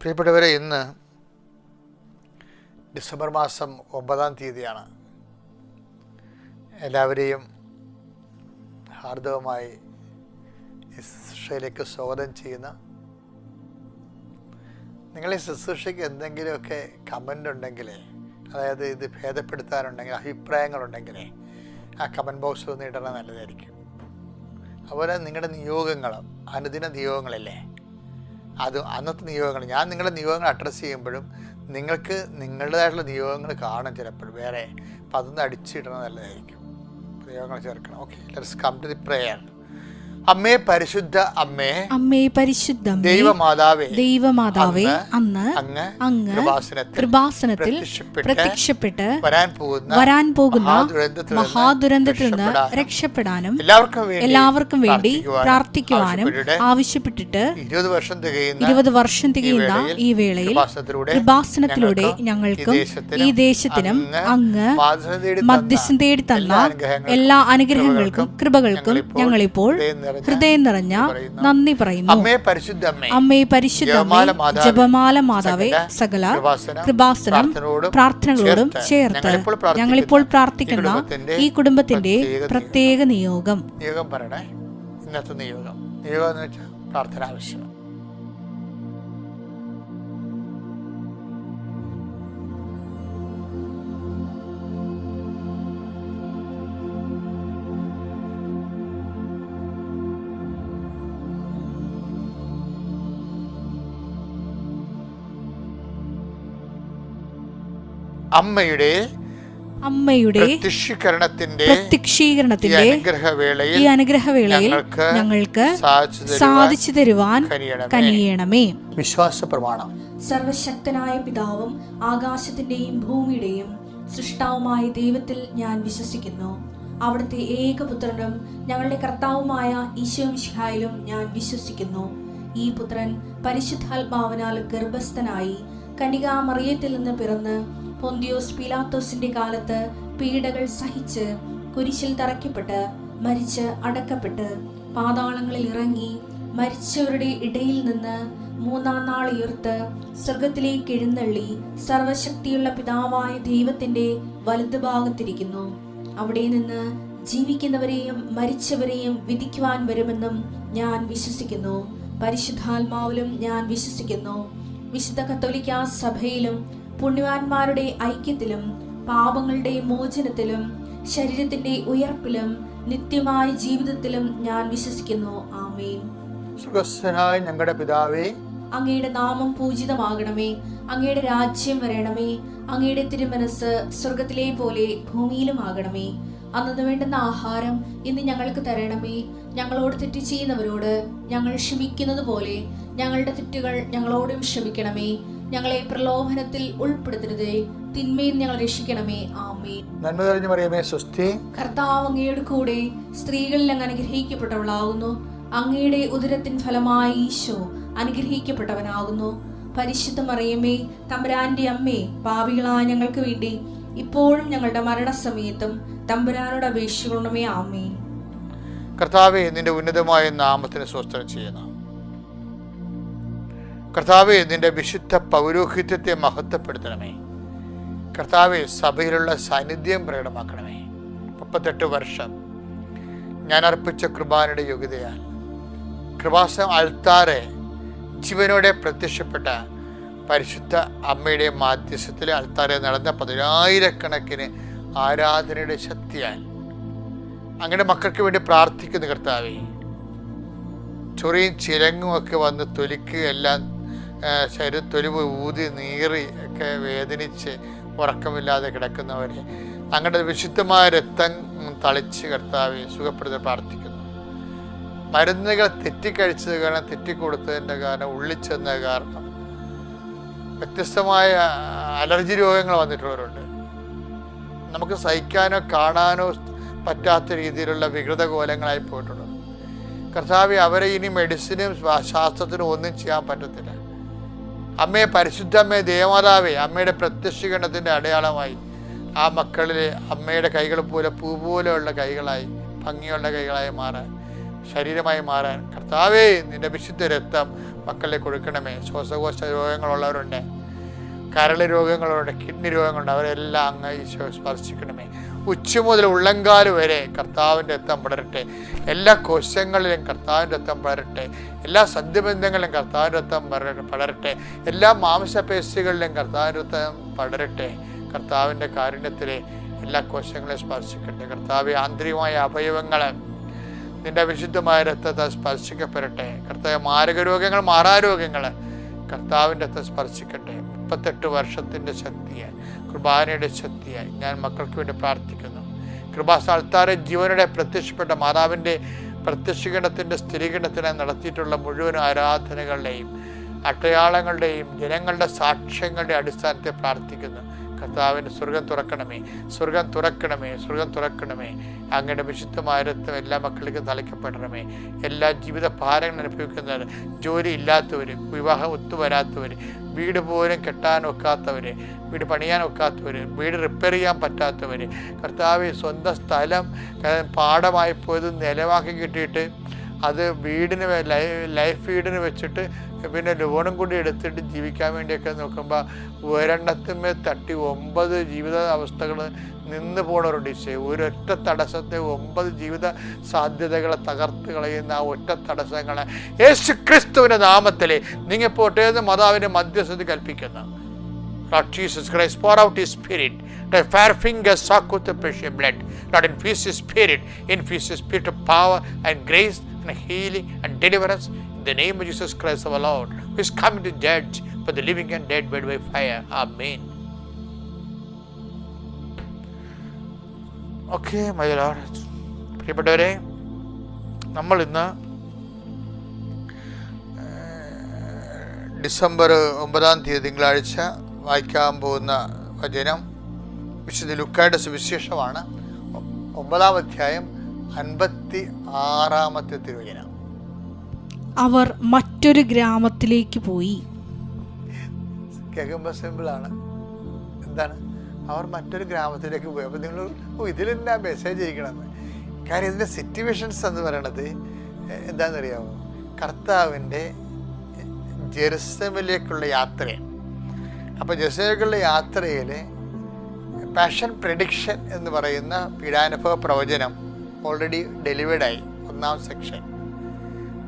പ്രിയപ്പെട്ടവരെ, ഇന്ന് ഡിസംബർ മാസം 9-ാം തീയതിയാണ്. എല്ലാവരെയും ഹാർദവമായി ശുശ്രൂഷയിലേക്ക് സ്വാഗതം ചെയ്യുന്ന. നിങ്ങളെ ശുശ്രൂഷയ്ക്ക് എന്തെങ്കിലുമൊക്കെ കമൻ്റ് ഉണ്ടെങ്കിൽ, അതായത് ഇത് ഭേദപ്പെടുത്താനുണ്ടെങ്കിൽ, അഭിപ്രായങ്ങളുണ്ടെങ്കിൽ ആ കമൻറ്റ് ബോക്സിൽ ഒന്ന് ഇടണം, നല്ലതായിരിക്കും. അതുപോലെ നിങ്ങളുടെ നിയോഗങ്ങൾ, അനുദിന നിയോഗങ്ങളില്ലേ, അത് അന്നത്തെ നിയോഗങ്ങൾ, ഞാൻ നിങ്ങളുടെ നിയോഗങ്ങൾ അഡ്രസ്സ് ചെയ്യുമ്പോഴും നിങ്ങൾക്ക് നിങ്ങളുടേതായിട്ടുള്ള നിയോഗങ്ങൾ കാണും ചിലപ്പോഴും വേറെ. അപ്പം അതൊന്ന് അടിച്ചിടണം, നല്ലതായിരിക്കും. നിയോഗങ്ങൾ ചേർക്കണം. Okay, let's come to the prayer. അമ്മേ, പരിശുദ്ധ അമ്മേ, അമ്മേ പരിശുദ്ധ ദൈവമാതാവേ, ദൈവമാതാവേ, അങ്ങ് കൃപാസനത്തിൽ പ്രത്യക്ഷപ്പെട്ട് വരാൻ പോകുന്ന മഹാദുരന്തത്തിൽ നിന്ന് രക്ഷപ്പെടാനും എല്ലാവർക്കും വേണ്ടി പ്രാർത്ഥിക്കുവാനും ആവശ്യപ്പെട്ടിട്ട് 20 വർഷം തികയുന്ന ഈ വേളയിൽ കൃപാസനത്തിലൂടെ ഞങ്ങൾക്കും ഈ ദേശത്തിനും അങ്ങ് മധ്യസ്ഥം തേടി തന്ന എല്ലാ അനുഗ്രഹങ്ങൾക്കും കൃപകൾക്കും ഞങ്ങളിപ്പോൾ ഹൃദയം നിറഞ്ഞ നന്ദി പറയുന്നു. അമ്മേ പരിശുദ്ധ ജപമാല മാതാവേ, സകല കൃപാസനം പ്രാർത്ഥനകളോടും ചേർത്ത് ഞങ്ങളിപ്പോൾ പ്രാർത്ഥിക്കുന്ന ഈ കുടുംബത്തിന്റെ പ്രത്യേക നിയോഗം പറയണേ. ഇന്നത്തെ നിയോഗം എന്ന് വെച്ചാൽ പ്രാർത്ഥന ആവശ്യം. അമ്മയുടെ പ്രത്യക്ഷീകരണത്തിന്റെ ഈ അനുഗ്രഹവേളയിൽ ഞങ്ങൾക്ക് സാധിച്ചു തരുവാൻ കനിയണമേ. വിശ്വാസ പ്രമാണം. സർവശക്തനായ പിതാവും ആകാശത്തിന്റെയും ഭൂമിയുടെയും സൃഷ്ടാവുമായ ദൈവത്തിൽ ഞാൻ വിശ്വസിക്കുന്നു. അവിടുത്തെ ഏകപുത്രനും ഞങ്ങളുടെ കർത്താവുമായ ഈശോ മിശിഹായിലും ഞാൻ വിശ്വസിക്കുന്നു. ഈ പുത്രൻ പരിശുദ്ധാത്മാവിനാൽ ഗർഭസ്ഥനായി കന്യകാ മറിയത്തിൽ നിന്ന് പിറന്ന് പൊന്തിയോസ് പീലാത്തോസിന്റെ കാലത്ത് പീഡകൾ സഹിച്ച് കുരിശിൽ തറയ്ക്കപ്പെട്ട് മരിച്ച് അടക്കപ്പെട്ട് പാതാളങ്ങളിൽ ഇറങ്ങി മരിച്ചവരുടെ ഇടയിൽ നിന്ന് 3-ാം നാൾ ഉയർത്ത് സ്വർഗത്തിലേക്ക് എഴുന്നള്ളി സർവശക്തിയുള്ള പിതാവായ ദൈവത്തിന്റെ വലതുഭാഗത്തിരിക്കുന്നു. അവിടെ നിന്ന് ജീവിക്കുന്നവരെയും മരിച്ചവരെയും വിധിക്കുവാൻ വരുമെന്നും ഞാൻ വിശ്വസിക്കുന്നു. പരിശുദ്ധാത്മാവിലും ഞാൻ വിശ്വസിക്കുന്നു. വിശുദ്ധ കത്തോലിക്കാ സഭയിലും പുണ്യവാന്മാരുടെ ഐക്യത്തിലും പാപങ്ങളുടെ മോചനത്തിലും ശരീരത്തിന്റെ ഉയർപ്പിലും നിത്യമായ ജീവിതത്തിലും ഞാൻ വിശ്വസിക്കുന്നു. ആമേൻ. സുഖസ്ഥനായ ഞങ്ങളുടെ പിതാവേ, അങ്ങയുടെ നാമം പൂജിതമാകണമേ. അങ്ങയുടെ രാജ്യം വരണമേ. അങ്ങയുടെ തിരുമനസ് സ്വർഗത്തിലെ പോലെ ഭൂമിയിലും ആകണമേ. അന്നു വേണ്ടുന്ന ആഹാരം ഇന്ന് ഞങ്ങൾക്ക് തരണമേ. ഞങ്ങളോട് തെറ്റ് ചെയ്യുന്നവരോട് ഞങ്ങൾ ക്ഷമിക്കുന്നത് പോലെ ഞങ്ങളുടെ തെറ്റുകൾ ഞങ്ങളോടും ക്ഷമിക്കണമേ. ഞങ്ങളെ പ്രലോഭനത്തിൽ ഉൾപ്പെടുത്തരുതേ, തിന്മയിൽ ഞങ്ങൾ രക്ഷിക്കണമേ. ആമേൻ. നന്മ നിറഞ്ഞ മറിയമേ, സ്വസ്തി. കർത്താവ് അങ്ങയുടെ കൂടെ സ്ത്രീകളിൽ അങ്ങ് അനുഗ്രഹിക്കപ്പെട്ടവളാകുന്നു. അങ്ങയുടെ ഉദരത്തിൻ ഫലമായി ഈശോ അനുഗ്രഹിക്കപ്പെട്ടവനാകുന്നു. പരിശുദ്ധ മറിയമേ, തമ്പുരാന്റെ അമ്മേ, പാപികളായ ഞങ്ങൾക്ക് വേണ്ടി ഇപ്പോഴും ഞങ്ങളുടെ മരണസമയത്തും തമ്പുരാനോട് അപേക്ഷിക്കണമേ. ആമേൻ. കർത്താവേ, നിന്റെ ഉന്നതമായ നാമത്തിന് സ്വസ്ത്രം ചെയ്യുന്നു. കർത്താവേ, നിന്റെ വിശുദ്ധ പൗരോഹിത്യത്തെ മഹത്വപ്പെടുത്തണമേ. കർത്താവേ, സഭയിലുള്ള സാന്നിധ്യം പ്രകടമാക്കണമേ. 38 വർഷം ഞാൻ അർപ്പിച്ച കൃപാനയുടെ യോഗ്യതയാൽ കൃപാസനം അൾത്താറെ ജീവനോടെ പ്രത്യക്ഷപ്പെട്ട പരിശുദ്ധ അമ്മയുടെ മാധ്യസ്ഥത്തിൽ അൾത്താറെ നടന്ന 10,000-കണക്കിന് ആരാധനയുടെ ശക്തിയാൽ അങ്ങയുടെ മക്കൾക്ക് വേണ്ടി പ്രാർത്ഥിക്കുന്ന കർത്താവേ, ചൊറിയും ചിരങ്ങും ഒക്കെ വന്ന് തൊലിക്കുക, എല്ലാം തൊലിവ് ഊതി നീറി ഒക്കെ വേദനിച്ച് ഉറക്കമില്ലാതെ കിടക്കുന്നവരെ അങ്ങയുടെ വിശുദ്ധമായ രക്തം തളിച്ച് കർത്താവെ സുഖപ്പെടുത്താൻ പ്രാർത്ഥിക്കുന്നു. മരുന്നുകൾ തെറ്റിക്കഴിച്ചത് കാരണം, തെറ്റിക്കൊടുത്തതിൻ്റെ കാരണം, ഉള്ളിച്ചെന്ന കാരണം വ്യത്യസ്തമായ അലർജി രോഗങ്ങൾ വന്നിട്ടുള്ളവരുണ്ട്. നമുക്ക് സഹിക്കാനോ കാണാനോ പറ്റാത്ത രീതിയിലുള്ള വികൃത കോലങ്ങളായി പോയിട്ടുണ്ട്. കർത്താവെ, അവരെ ഇനി മെഡിസിനും ശാസ്ത്രത്തിനും ഒന്നും ചെയ്യാൻ പറ്റത്തില്ല. അമ്മയെ, പരിശുദ്ധ അമ്മയെ, ദേവമാതാവേ, അമ്മയുടെ പ്രത്യക്ഷീകരണത്തിൻ്റെ അടയാളമായി ആ മക്കളിലെ അമ്മയുടെ കൈകൾ പോലെ പൂ പോലെയുള്ള കൈകളായി, ഭംഗിയുള്ള കൈകളായി മാറാൻ, ശരീരമായി മാറാൻ കർത്താവേ, നിന്റെ വിശുദ്ധ രക്തം മക്കളിലേക്ക് കൊടുക്കണമേ. ശ്വാസകോശ രോഗങ്ങളുള്ളവരുണ്ട്, കരൾ രോഗങ്ങളുണ്ട്, കിഡ്നി രോഗങ്ങളുണ്ട്, അവരെല്ലാം അങ്ങ് ഈശോ സ്പർശിക്കണമേ. ഉച്ച മുതൽ ഉള്ളങ്കാല് വരെ കർത്താവിൻ്റെ രക്തം പടരട്ടെ. എല്ലാ കോശങ്ങളിലും കർത്താവിൻ്റെ രക്തം പടരട്ടെ. എല്ലാ സന്ധിബന്ധങ്ങളിലും കർത്താവിൻ്റെ രക്തം പടരട്ടെ. എല്ലാ മാംസപേശികളിലും കർത്താവിൻ്റെ രക്തം പടരട്ടെ. കർത്താവിൻ്റെ കാരുണ്യത്തിലെ എല്ലാ കോശങ്ങളെ സ്പർശിക്കട്ടെ. കർത്താവ് ആന്തരികമായ അവയവങ്ങൾ നിന്റെ വിശുദ്ധമായ രക്തത്തെ സ്പർശിക്കപ്പെടട്ടെ. കർത്താവ് മാരകരോഗങ്ങൾ, മാറാരോഗങ്ങൾ കർത്താവിൻ്റെ രക്തം സ്പർശിക്കട്ടെ. 38 വർഷത്തിൻ്റെ ശക്തിയായി, കുർബാനയുടെ ശക്തിയായി ഞാൻ മക്കൾക്ക് വേണ്ടി പ്രാർത്ഥിക്കുന്നു. കൃപാസ്ഥാനത്താറെ ജീവനോടെ പ്രത്യക്ഷപ്പെട്ട മാതാവിൻ്റെ പ്രത്യക്ഷീകരണത്തിൻ്റെ സ്ഥിരീകരണത്തിനായി നടത്തിയിട്ടുള്ള മുഴുവൻ ആരാധനകളുടെയും അടയാളങ്ങളുടെയും ജനങ്ങളുടെ സാക്ഷ്യങ്ങളുടെ അടിസ്ഥാനത്തിൽ പ്രാർത്ഥിക്കുന്നു. കർത്താവിൻ്റെ സ്വർഗം തുറക്കണമേ, സ്വർഗം തുറക്കണമേ, സ്വർഗം തുറക്കണമേ. അങ്ങയുടെ വിശുദ്ധമായ രക്തം എല്ലാ മക്കളിലേക്കും തളിക്കപ്പെടണമേ. എല്ലാ ജീവിത ഭാരങ്ങൾ അനുഭവിക്കുന്നവർ, ജോലി ഇല്ലാത്തവർ, വിവാഹം ഒത്തുവരാത്തവർ, വീട് പോലും കെട്ടാൻ ഒക്കാത്തവർ, വീട് പണിയാൻ ഒക്കാത്തവർ, വീട് റിപ്പയർ ചെയ്യാൻ പറ്റാത്തവർ, കർത്താവ് സ്വന്തം സ്ഥലം പാടമായി പോയത് നിലവാക്കി കിട്ടിയിട്ട് അത് വീടിന് ലൈഫ് വീടിന് വെച്ചിട്ട് പിന്നെ ലോണും കൂടി എടുത്തിട്ട് ജീവിക്കാൻ വേണ്ടിയൊക്കെ നോക്കുമ്പോൾ ഒരെണ്ണത്തിന്മേൽ തട്ടി 9 ജീവിത അവസ്ഥകൾ നിന്ന് പോണവരുണ്ട്. ഒരൊറ്റ തടസ്സത്തെ 9 ജീവിത സാധ്യതകളെ തകർത്ത് കളയുന്ന ആ ഒറ്റ തടസ്സങ്ങളെ യേശു ക്രിസ്തുവിൻ്റെ നാമത്തിൽ നിങ്ങൾ പോട്ടേന്ന് മാതാവിൻ്റെ മധ്യസ്ഥത കൽപ്പിക്കുന്നു. Lord Jesus Christ, pour out His Spirit. The fire fingers suck with the precious blood. Lord, infuse His Spirit. Infuse His Spirit of power and grace and healing and deliverance. In the name of Jesus Christ our Lord, who is coming to judge for the living and dead by fire. Amen. Okay, my Lord. പ്രിയപ്പെട്ടവരെ, നമ്മൾ ഇന്ന് December 9 തിങ്കളാഴ്ച വായിക്കാൻ പോകുന്ന വചനം വിശുദ്ധ ലൂക്കായുടെ സുവിശേഷമാണ്. 9 അധ്യായം 56 തിരുവചനം. അവർ മറ്റൊരു ഗ്രാമത്തിലേക്ക് പോയി. കേൾക്കുമ്പോൾ സിമ്പിളാണ്. എന്താണ്? അവർ മറ്റൊരു ഗ്രാമത്തിലേക്ക് പോയി. അപ്പോൾ നിങ്ങൾ ഇതിലെല്ലാം മെസ്സേജ് ഇരിക്കണമെന്ന്. കാര്യം ഇതിൻ്റെ സിറ്റുവേഷൻസ് എന്ന് പറയണത് എന്താണെന്നറിയാമോ? കർത്താവിൻ്റെ ജെറുസലേമിലേക്കുള്ള യാത്രയാണ്. അപ്പോൾ ജെറുസലേമിലേക്കുള്ള യാത്രയിൽ പാഷൻ പ്രെഡിക്ഷൻ എന്ന് പറയുന്ന പീഡാനുഭവ പ്രവചനം ഓൾറെഡി ഡെലിവേർഡായി 1-ാം സെക്ഷൻ.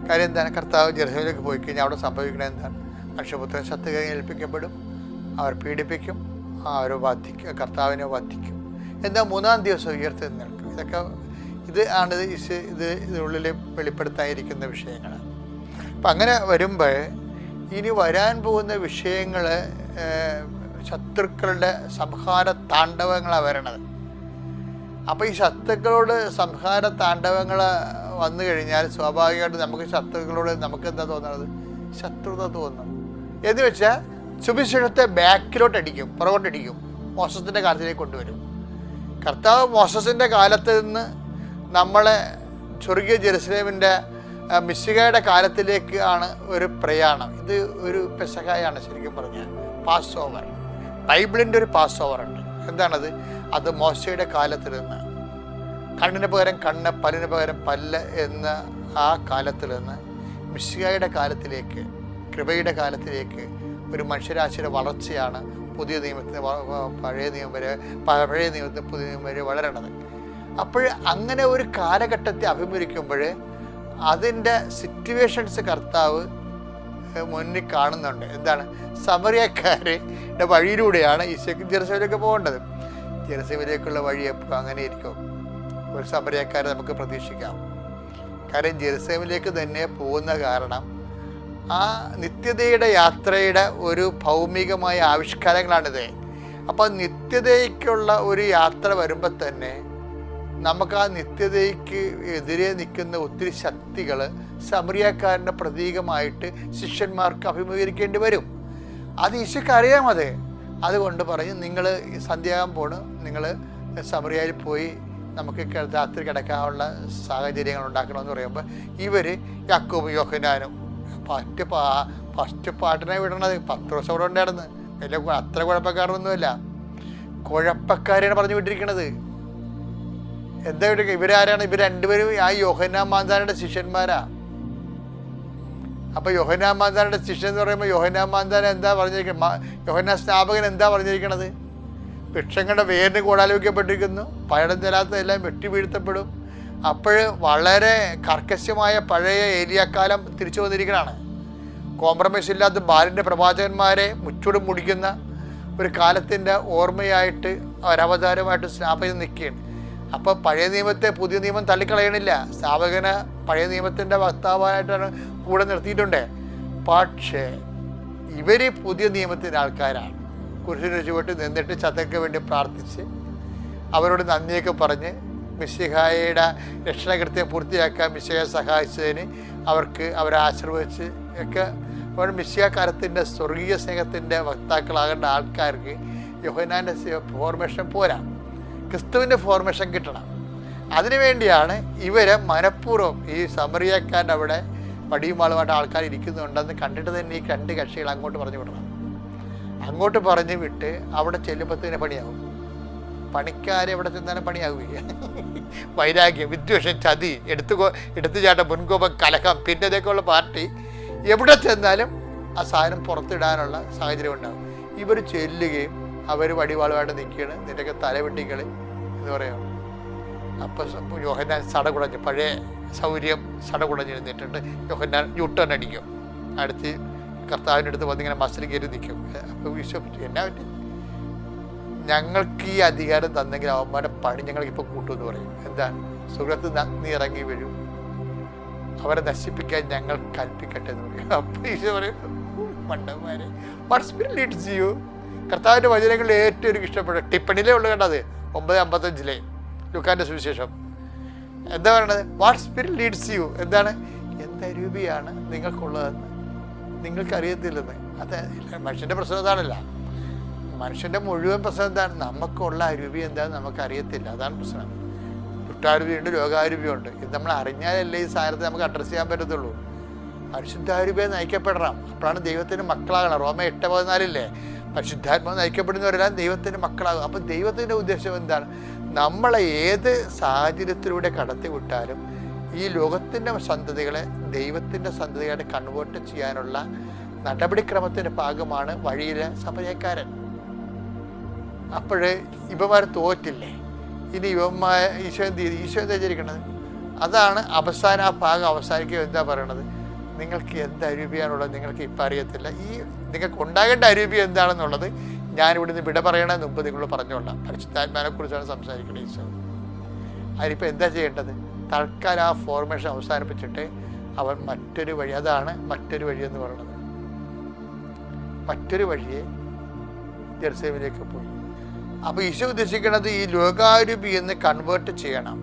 കാര്യം എന്താണ്? കർത്താവ് ജെറുസലേമിലേക്ക് പോയി കഴിഞ്ഞാൽ അവിടെ സംഭവിക്കുന്നത് എന്താണ്? മനുഷ്യപുത്രൻ ശത്രുക്കളെ ഏൽപ്പിക്കപ്പെടും, അവർ പീഡിപ്പിക്കും, അവർ വധിക്കും, കർത്താവിനെ വധിക്കും. എന്നാൽ 3-ാം ദിവസം ഉയർത്തി നിൽക്കും. ഇത് ആണ് ഇതിനുള്ളിൽ വെളിപ്പെടുത്താനിരിക്കുന്ന വിഷയങ്ങൾ. അപ്പം അങ്ങനെ വരുമ്പോൾ ഇനി വരാൻ പോകുന്ന വിഷയങ്ങൾ ശത്രുക്കളുടെ സംഹാര താണ്ഡവങ്ങളാണ് വരണത്. അപ്പോൾ ഈ ശത്രുക്കളോട് സംഹാര താണ്ഡവങ്ങൾ വന്നു കഴിഞ്ഞാൽ സ്വാഭാവികമായിട്ട് നമുക്ക് ശത്രുക്കളോട് നമുക്ക് എന്താ തോന്നുന്നത്? ശത്രുത തോന്നും. എന്ന് വെച്ചാൽ സുവിശേഷത്തെ ബാക്കിലോട്ടടിക്കും, പുറകോട്ടടിക്കും, മോസസിൻ്റെ കാലത്തിലേക്ക് കൊണ്ടുവരും. കർത്താവ് മോസസിൻ്റെ കാലത്ത് നിന്ന് നമ്മളെ സ്വർഗീയ ജെറുസലേമിൻ്റെ മിശിഹായുടെ കാലത്തിലേക്ക് ആണ് ഒരു പ്രയാണം. ഇത് ഒരു പെസഹായാണ് ശരിക്കും പറഞ്ഞാൽ. പാസ് ഓവർ, ബൈബിളിൻ്റെ ഒരു പാസ് ഓവർ ഉണ്ട്. എന്താണത്? അത് മോശയുടെ കാലത്തിൽ നിന്ന് കണ്ണിന് പകരം കണ്ണ്, പല്ലിന് പകരം പല്ല് എന്ന ആ കാലത്തിൽ നിന്ന് മിശിഹായുടെ കാലത്തിലേക്ക്, കൃപയുടെ കാലത്തിലേക്ക് ഒരു മനുഷ്യരാശിയുടെ വളർച്ചയാണ് പുതിയ നിയമത്തിന് പഴയ നിയമത്തിന് പുതിയ നിയമം വരെ വളരണത്. അപ്പോൾ അങ്ങനെ ഒരു കാലഘട്ടത്തെ അഭിമുഖീകരിക്കുമ്പോൾ അതിൻ്റെ സിറ്റുവേഷൻസ് കർത്താവ് മുന്നിൽ കാണുന്നുണ്ട്. എന്താണ്? സമറിയക്കാരുടെ വഴിയിലൂടെയാണ് ഈശോയ്ക്ക് ജെറുസലേമിലേക്ക് പോകേണ്ടത്. ജെറുസലേമിലേക്കുള്ള വഴി എപ്പോഴും അങ്ങനെ ഇരിക്കും. ഒരു സമറിയക്കാരെ നമുക്ക് പ്രതീക്ഷിക്കാം. കാര്യം ജെറുസലേമിലേക്ക് തന്നെ പോകുന്ന കാരണം ആ നിത്യതയുടെ യാത്രയുടെ ഒരു ഭൗമികമായ ആവിഷ്കാരങ്ങളാണിത്. അപ്പോൾ നിത്യതയ്ക്കുള്ള ഒരു യാത്ര വരുമ്പോൾ തന്നെ നമുക്ക് ആ നിത്യതയ്ക്ക് എതിരെ നിൽക്കുന്ന ഒത്തിരി ശക്തികൾ സമറിയക്കാരൻ്റെ പ്രതീകമായിട്ട് ശിഷ്യന്മാർക്ക് അഭിമുഖീകരിക്കേണ്ടി വരും. അത് ഈശോയ്ക്ക് അറിയാം. അതുകൊണ്ട് പറയും, നിങ്ങൾ സന്ധ്യയാകാൻ പോണ്, നിങ്ങൾ സമറിയയിൽ പോയി നമുക്ക് രാത്രി കിടക്കാനുള്ള സാഹചര്യങ്ങൾ ഉണ്ടാക്കണമെന്ന് പറയുമ്പോൾ ഇവർ യാക്കോബും യോഹന്നാനും ഫസ്റ്റ് പാട്ടിനെ വിടണത്. 10 ദിവസം അവിടെ ഉണ്ടായിരുന്നു. വലിയ അത്ര കുഴപ്പക്കാരൊന്നുമല്ല, കുഴപ്പക്കാരെയാണ് പറഞ്ഞു വിട്ടിരിക്കണത്. എന്താ ഇവരാരാണ്? ഇവർ രണ്ടുപേരും ആ യോഹന്നാൻ മാന്താനയുടെ ശിഷ്യന്മാരാ. അപ്പോൾ യോഹന്നാൻ മാന്താനയുടെ ശിഷ്യ എന്ന് പറയുമ്പോൾ യോഹന്നാൻ മാന്താൻ എന്താ പറഞ്ഞിരിക്കുന്നത്? യോഹന്നാൻ സ്നാപകൻ എന്താ പറഞ്ഞിരിക്കണത്? വൃക്ഷങ്ങളുടെ വേരിന് കൂടാലോപിക്കപ്പെട്ടിരിക്കുന്നു, പഴം തരാത്തതെല്ലാം വെട്ടി വീഴ്ത്തപ്പെടും. അപ്പോൾ വളരെ കർക്കശമായ പഴയ ഏലിയാക്കാലം തിരിച്ചു വന്നിരിക്കണതാണ്. കോംപ്രമൈസ് ഇല്ലാത്ത ബാലിൻ്റെ പ്രവാചകന്മാരെ മുച്ചൂടും മുടിക്കുന്ന ഒരു കാലത്തിൻ്റെ ഓർമ്മയായിട്ട് ഒരവതാരമായിട്ട് സ്നാപകൻ നിൽക്കുകയാണ്. അപ്പോൾ പഴയ നിയമത്തെ പുതിയ നിയമം തള്ളിക്കളയണില്ല. സ്നാപകന് പഴയ നിയമത്തിൻ്റെ വക്താവായിട്ടാണ് കൂടെ നിർത്തിയിട്ടുണ്ട്. പക്ഷേ ഇവർ പുതിയ നിയമത്തിൻ്റെ ആൾക്കാരാണ്. കുരിശിന് ചുവട്ട് നിന്നിട്ട് ചതയ്ക്ക് വേണ്ടി പ്രാർത്ഥിച്ച് അവരോട് നന്ദിയൊക്കെ പറഞ്ഞ് മിശിഹായുടെ രക്ഷണകൃത്യം പൂർത്തിയാക്കാൻ മിശിഹയെ സഹായിച്ചതിന് അവരെ ആശീർവദിച്ച് ഒക്കെ അവർ മിശിഹാകാലത്തിൻ്റെ സ്വർഗീയ സ്നേഹത്തിൻ്റെ വക്താക്കളാകേണ്ട ആൾക്കാർക്ക് യോഹന്നാൻ്റെ ഫോർമേഷൻ പോരാ, ക്രിസ്തുവിൻ്റെ ഫോർമേഷൻ കിട്ടണം. അതിനുവേണ്ടിയാണ് ഇവരെ മനഃപൂർവ്വം ഈ സമറിയക്കാരൻ്റെ അവിടെ വടിയുമാളുമായിട്ട് ആൾക്കാർ ഇരിക്കുന്നുണ്ടെന്ന് കണ്ടിട്ട് തന്നെ ഈ രണ്ട് കക്ഷികൾ അങ്ങോട്ട് പറഞ്ഞു വിടണം. അങ്ങോട്ട് പറഞ്ഞു വിട്ട് അവിടെ ചെല്ലുമ്പത്തിന് പണിയാകും. പണിക്കാരെ എവിടെ ചെന്നാലും പണിയാകുകയാണ്. വൈരാഗ്യം, വിദ്വേഷം, ചതി, എടുത്തുചാട്ടം, മുൻകോപം, കലഹം, പിന്നെ ഇതൊക്കെയുള്ള പാർട്ടി എവിടെ ചെന്നാലും ആ സാധനം പുറത്തിടാനുള്ള സാഹചര്യം ഉണ്ടാകും. ഇവർ ചെല്ലുകയും അവർ വടിവാളുമായിട്ട് നിൽക്കുകയാണ്, നിൻ്റെയൊക്കെ തലവെട്ടിക്കളി എന്ന് പറയാം. അപ്പം യോഹന്നാൻ സടകുടഞ്ഞ് പഴയ സൗകര്യം സടകുടഞ്ഞിരുന്നിട്ടുണ്ട്. യോഹന്നാൻ യൂട്ടേൺ അടിക്കും, അടുത്ത് കർത്താവിൻ്റെ അടുത്ത് വന്നിങ്ങനെ മസിൽ കയറി നിൽക്കും. അപ്പോൾ വിശ്വസിച്ചു എന്നാ പറ്റി? ഞങ്ങൾക്ക് ഈ അധികാരം തന്നെങ്കിൽ അവന്മാരുടെ പണി ഞങ്ങൾക്കിപ്പോൾ കൂട്ടുമെന്ന് പറയും. എന്താണ്? സുഖത്ത് നന്ദി ഇറങ്ങി വീഴും, അവരെ നശിപ്പിക്കാൻ ഞങ്ങൾ കൽപ്പിക്കട്ടെ എന്ന് പറയും. അപ്പോൾ ഈശോ പറയും, മണ്ടന്മാരെ, വാട്ട് സ്പിരിറ്റ് ലീഡ്സ് യു? കർത്താവിൻ്റെ വചനങ്ങളിൽ ഏറ്റവും എനിക്ക് ഇഷ്ടപ്പെട്ട ടിപ്പണിയിലേ ഉള്ളു കണ്ടത് 9:55 ലൂക്കാൻ്റെ സുവിശേഷം. എന്താ പറയണത്? What spirit Leeds U? എന്താണ്? എന്ത് രൂപയാണ് നിങ്ങൾക്കുള്ളതെന്ന് നിങ്ങൾക്കറിയത്തില്ലെന്ന്. അത് മനുഷ്യൻ്റെ പ്രശ്നം എന്താണല്ല, മനുഷ്യൻ്റെ മുഴുവൻ പ്രശ്നം എന്താണ്? നമുക്കുള്ള അരൂപി എന്താണെന്ന് നമുക്കറിയത്തില്ല, അതാണ് പ്രശ്നം. ചുട്ടാരൂപിയുണ്ട്, ലോകാരൂപിയുണ്ട്. ഇത് നമ്മൾ അറിഞ്ഞാലല്ലേ ഈ സാധനത്തെ നമുക്ക് അഡ്രസ്സ് ചെയ്യാൻ പറ്റത്തുള്ളൂ. പരിശുദ്ധാരൂപിയെ നയിക്കപ്പെടണം, അപ്പോഴാണ് ദൈവത്തിൻ്റെ മക്കളാകണം. റോമ 8:14 പരിശുദ്ധാത്മാവ് നയിക്കപ്പെടുന്നവരെല്ലാം ദൈവത്തിൻ്റെ മക്കളാകും. അപ്പം ദൈവത്തിൻ്റെ ഉദ്ദേശം എന്താണ്? നമ്മളെ ഏത് സാഹചര്യത്തിലൂടെ കടത്തി വിട്ടാലും ഈ ലോകത്തിൻ്റെ സന്തതികളെ ദൈവത്തിൻ്റെ സന്തതിയായിട്ട് കൺവേർട്ട് ചെയ്യാനുള്ള നടപടിക്രമത്തിൻ്റെ ഭാഗമാണ് വഴിയിലെ സമരക്കാരൻ. അപ്പോഴേ ഇവന്മാർ തോറ്റില്ലേ? ഇനി ഈശോ എന്താ വിചാരിക്കണത്? അതാണ് അവസാനം. ആ ഭാഗം അവസാനിക്കുക എന്താ പറയണത്? നിങ്ങൾക്ക് എന്ത് അരൂപിയാണുള്ളത് നിങ്ങൾക്ക് ഇപ്പം അറിയത്തില്ല. ഈ നിങ്ങൾക്ക് ഉണ്ടാകേണ്ട അരൂപി എന്താണെന്നുള്ളത് ഞാനിവിടുന്ന് വിട പറയണതിന് മുമ്പ് നിങ്ങൾ പറഞ്ഞോളാം. പരിശുദ്ധാത്മാവിനെ കുറിച്ചാണ് സംസാരിക്കുന്നത് ഈശോ. അതിനിപ്പോൾ എന്താ ചെയ്യേണ്ടത്? തൽക്കാലം ആ ഫോർമേഷൻ അവസാനിപ്പിച്ചിട്ട് അവൻ മറ്റൊരു വഴി, അതാണ് മറ്റൊരു വഴി എന്ന് പറയുന്നത്. മറ്റൊരു വഴിയെ ജെറുസലേമിലേക്ക് പോയി. അപ്പോൾ ഈശോ ഉദ്ദേശിക്കുന്നത് ഈ ലോകാരൂപി എന്ന് കൺവേർട്ട് ചെയ്യണം.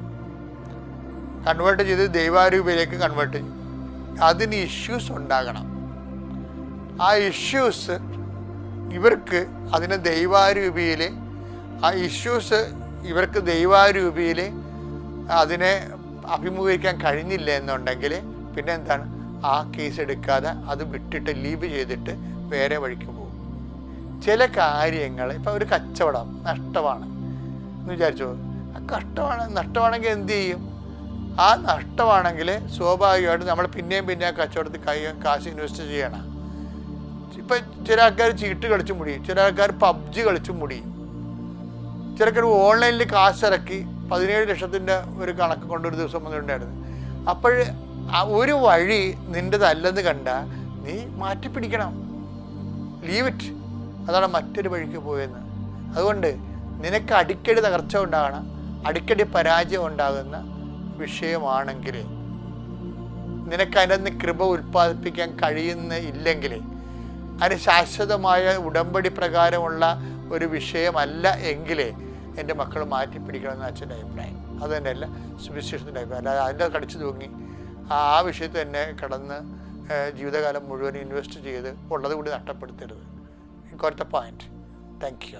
കൺവേർട്ട് ചെയ്ത് ദൈവാരൂപിയിലേക്ക് കൺവേർട്ട് ചെയ്യും. അതിന് ഇഷ്യൂസ് ഉണ്ടാകണം. ആ ഇഷ്യൂസ് ഇവർക്ക് അതിനെ ദൈവാരൂപിയിൽ, ആ ഇഷ്യൂസ് ഇവർക്ക് ദൈവാരൂപിയിൽ അതിനെ അഭിമുഖീകരിക്കാൻ കഴിഞ്ഞില്ല എന്നുണ്ടെങ്കിൽ പിന്നെ എന്താണ്? ആ കേസ് എടുക്കാതെ അത് വിട്ടിട്ട് ലീവ് ചെയ്തിട്ട് വേറെ വഴിക്ക് പോകും. ചില കാര്യങ്ങൾ ഇപ്പം ഒരു കച്ചവടം നഷ്ടമാണ് എന്ന് വിചാരിച്ചോ, നഷ്ടമാണെങ്കിൽ എന്ത് ചെയ്യും? ആ നഷ്ടമാണെങ്കിൽ സ്വാഭാവികമായിട്ട് നമ്മൾ പിന്നെയും ആ കച്ചവടത്തിൽ കാശ് ഇൻവെസ്റ്റ് ചെയ്യണം. ഇപ്പം ചില ആൾക്കാർ ചീട്ട് കളിച്ചും മുടിയും, ചില ആൾക്കാർ പബ്ജി കളിച്ചും മുടിയും, ചില ആൾക്കാർ ഓൺലൈനിൽ കാശിറക്കി 17 ലക്ഷത്തിൻ്റെ ഒരു കണക്ക് കൊണ്ടൊരു ദിവസം വന്നിട്ടുണ്ടായിരുന്നു. അപ്പോൾ ഒരു വഴി നിൻ്റെതല്ലെന്ന് കണ്ട നീ മാറ്റിപ്പിടിക്കണം, ലീവ് ഇറ്റ്. അതാണ് മറ്റൊരു വഴിക്ക് പോയെന്ന്. അതുകൊണ്ട് നിനക്ക് അടിക്കടി തകർച്ച ഉണ്ടാകണം, അടിക്കടി പരാജയം ഉണ്ടാകുന്ന വിഷയമാണെങ്കിൽ, നിനക്ക് അതിനകത്ത് കൃപ ഉൽപ്പാദിപ്പിക്കാൻ കഴിയുന്നില്ലെങ്കിൽ, അതിന് ശാശ്വതമായ ഉടമ്പടി പ്രകാരമുള്ള ഒരു വിഷയമല്ല എങ്കിൽ എൻ്റെ മക്കൾ മാറ്റിപ്പിടിക്കണമെന്ന് അച്ഛൻ്റെ അഭിപ്രായം. അത് തന്നെയല്ല സുവിശേഷത്തിൻ്റെ അഭിപ്രായം. അല്ലാതെ അതിൻ്റെ കടിച്ചു തൂങ്ങി ആ വിഷയത്തിൽ തന്നെ കടന്ന് ജീവിതകാലം മുഴുവൻ ഇൻവെസ്റ്റ് ചെയ്ത് ഉള്ളത് കൂടി നഷ്ടപ്പെടുത്തരുത്. got the point. Thank you.